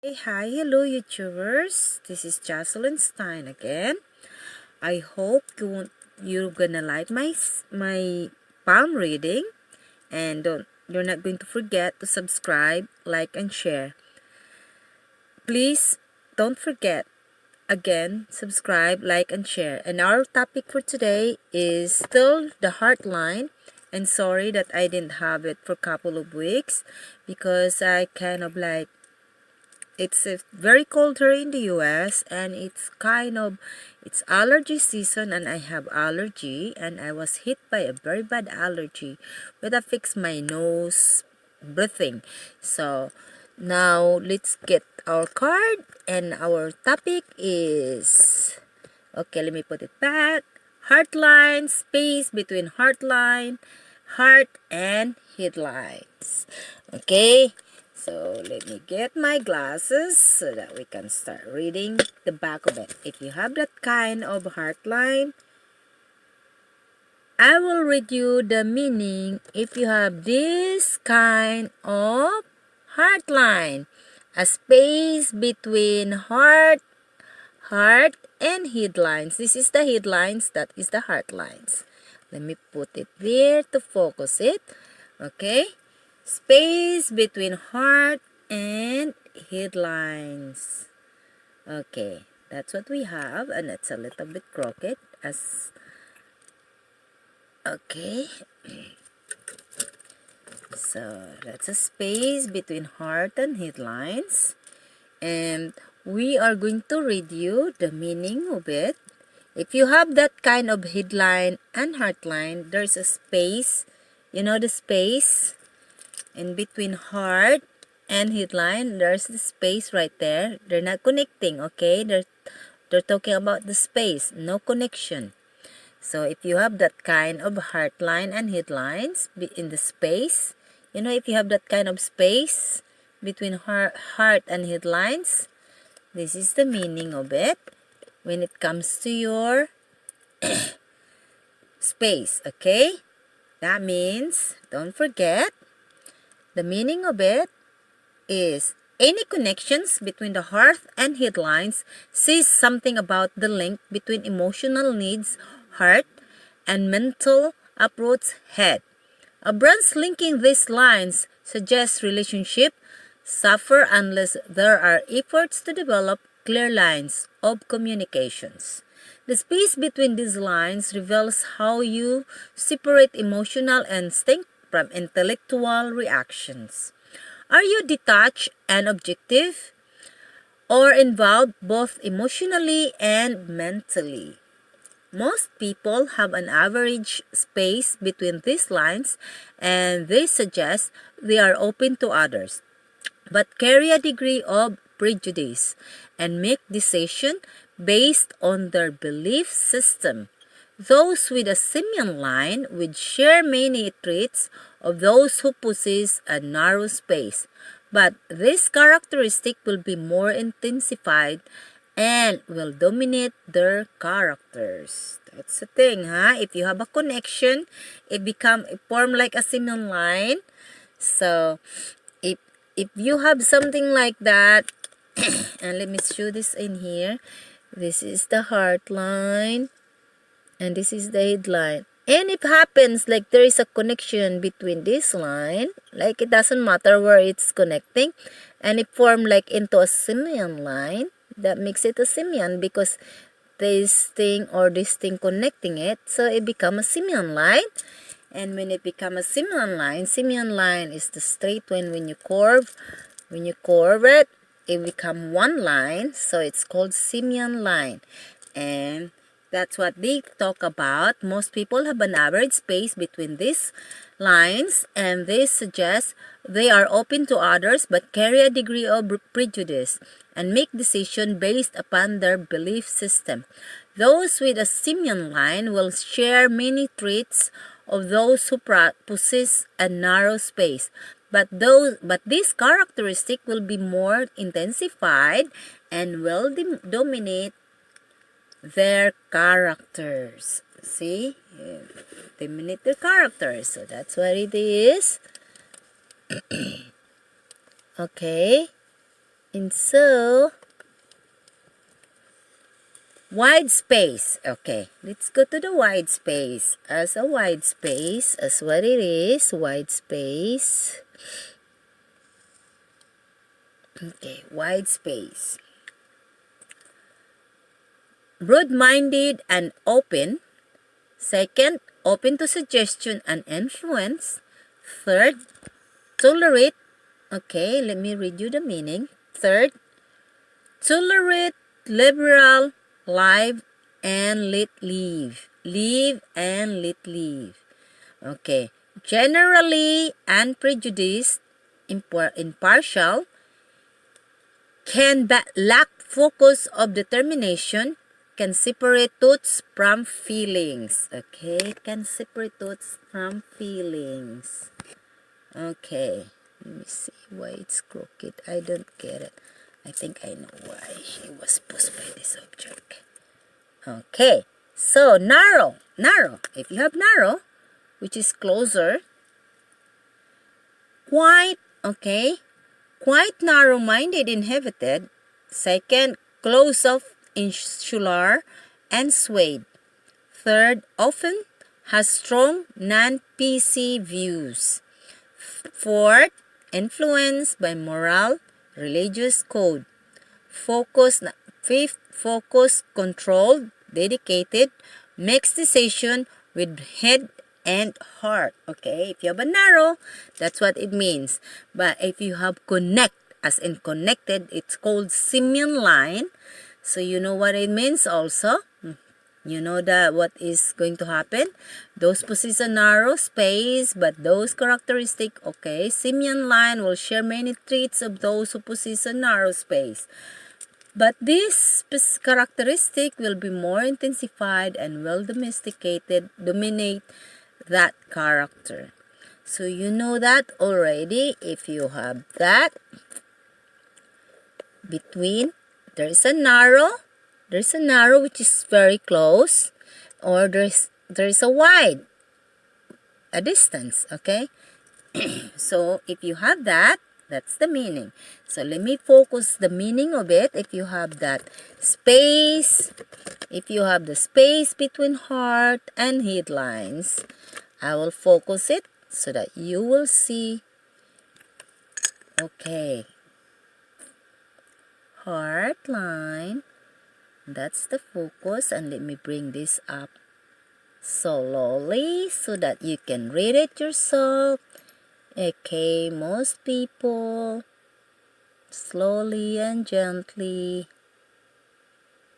Hey, hi, hello YouTubers. This is Jocelyn Stein again. I hope you're gonna like my palm reading, and you're not going to forget to subscribe, like, and share. Please don't forget. Again, subscribe, like, and share. And our topic for today is still the Heartline. And sorry that I didn't have it for a couple of weeks because I kind of like it's very cold here in the US, and it's allergy season, and I have allergy, and I was hit by a very bad allergy but I fixed my nose breathing. So now let's get our card, and our topic is, okay, let me put it back. Heartline, space between heartline, heart, and headlines. Okay, so let me get my glasses so that we can start reading the back of it. If you have that kind of heartline, I will read you the meaning. If you have this kind of heartline, a space between heart, and headlines. This is the headlines, that is the heartlines. Let me put it there to focus it. Okay? Space between heart and headlines. Okay, that's what we have, and it's a little bit crooked as okay. So that's a space between heart and headlines, and we are going to read you the meaning of it. If you have that kind of headline and heartline, there's a space, the space in between heart and headline. There's the space right there. They're not connecting, okay? They're talking about the space, no connection. So if you have that kind of heartline and headlines in the space, if you have that kind of space between heart and headlines, this is the meaning of it when it comes to your space, okay? That means, don't forget, the meaning of it is any connections between the heart and headlines says something about the link between emotional needs, heart, and mental approach, head. A branch linking these lines suggests relationship suffer unless there are efforts to develop clear lines of communications. The space between these lines reveals how you separate emotional instinct from intellectual reactions. Are you detached and objective, or involved both emotionally and mentally? Most people have an average space between these lines, and this suggests they are open to others, but carry a degree of prejudice and make decisions based on their belief system. Those with a simian line would share many traits of those who possess a narrow space, but this characteristic will be more intensified and will dominate their characters. That's the thing, huh? If you have a connection, it form like a simian line. So if you have something like that, and let me show this in here. This is the heart line, and this is the headline. And it happens like there is a connection between this line, like it doesn't matter where it's connecting, and it formed like into a simian line. That makes it a simian because this thing connecting it, so it becomes a simian line. And when it becomes a simian line is the straight one. When you curve it, it become one line, so it's called simian line. And that's what they talk about. Most people have an average space between these lines, and this suggests they are open to others but carry a degree of prejudice and make decisions based upon their belief system. Those with a simian line will share many traits of those who possess a narrow space, but this characteristic will be more intensified and will dominate their characters. See? Dominate their characters. So that's what it is. Okay. And so, wide space. Okay, let's go to the wide space. As a wide space, as what it is, wide space. Okay, wide space. Broad-minded and open. Second, open to suggestion and influence. Third, tolerate. Okay, let me read you the meaning. Third, tolerate, liberal, live, and let live. Live and let live. Okay, generally unprejudiced, impartial, can lack focus of determination, can separate thoughts from feelings. Okay, can separate thoughts from feelings. Okay, let me see why it's crooked. I don't get it. I think I know why she was pushed by this object. Okay, so narrow. If you have narrow, which is closer, quite, okay, quite narrow-minded, inhibited. Second, close-off, insular, and swayed. Third, often has strong non-PC views. Fourth, influenced by moral, religious code. Fifth, focus, controlled, dedicated, makes decision with head and heart. Okay, if you have a narrow, that's what it means. But if you have connect, as in connected, it's called simian line. So you know what it means also. You know that what is going to happen. Those possess a narrow space, but those characteristics, okay, simian line will share many traits of those who possess a narrow space. But this characteristic will be more intensified and well domesticated, dominate that character. So you know that already. If you have that, between, there's a narrow which is very close, or there's a wide, a distance, okay? So if you have that, that's the meaning. So let me focus the meaning of it. If you have that space, if you have the space between heart and headlines, I will focus it so that you will see. Okay, heart line, that's the focus, and let me bring this up slowly so that you can read it yourself. Okay, most people, slowly and gently.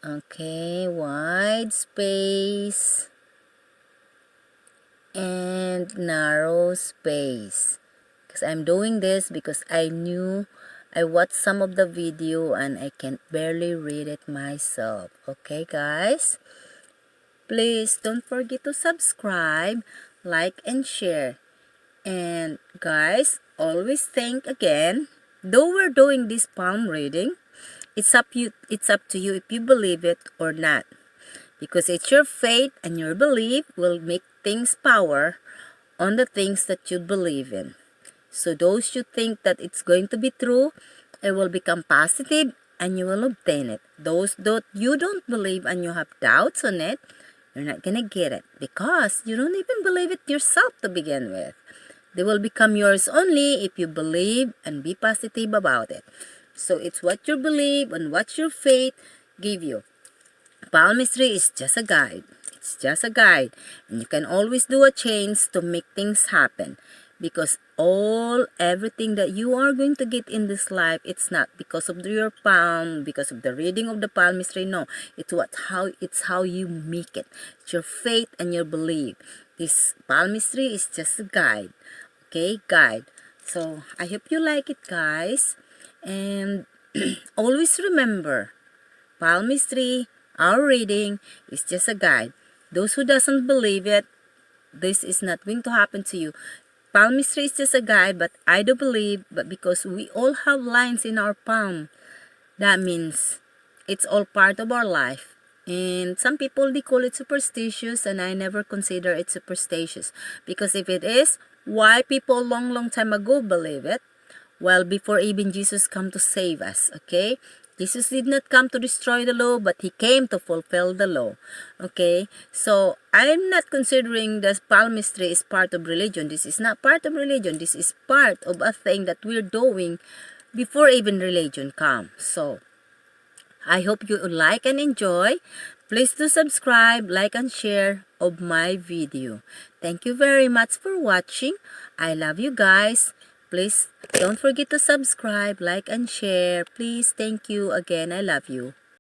Okay, wide space and narrow space. Because I'm doing this because I watched some of the video and I can barely read it myself. Okay, guys? Please don't forget to subscribe, like, and share. And guys, always think again, though we're doing this palm reading, it's up to you if you believe it or not. Because it's your faith and your belief will make things power on the things that you believe in. So those you think that it's going to be true, it will become positive and you will obtain it. Those that you don't believe and you have doubts on it, you're not gonna get it because you don't even believe it yourself to begin with. They will become yours only if you believe and be positive about it. So it's what you believe and what your faith give you. Palmistry is just a guide. It's just a guide. And you can always do a change to make things happen. Because everything that you are going to get in this life, it's not because of your palm, because of the reading of the palmistry. No, it's how you make it. It's your faith and your belief. This palmistry is just a guide. Okay, guide. So I hope you like it, guys. And always remember, palmistry, our reading, is just a guide. Those who doesn't believe it, this is not going to happen to you. Palmistry is just a guide, but I do believe, but because we all have lines in our palm, that means it's all part of our life. And some people, they call it superstitious, and I never consider it superstitious. Because if it is, why people long time ago believe it? well, before even Jesus come to save us, okay? Jesus did not come to destroy the law, but he came to fulfill the law. Okay? So, I'm not considering the palmistry is part of religion. This is not part of religion. This is part of a thing that we're doing before even religion comes. So, I hope you like and enjoy. Please do subscribe, like, and share of my video. Thank you very much for watching. I love you guys. Please don't forget to subscribe, like, and share. Please, thank you again. I love you.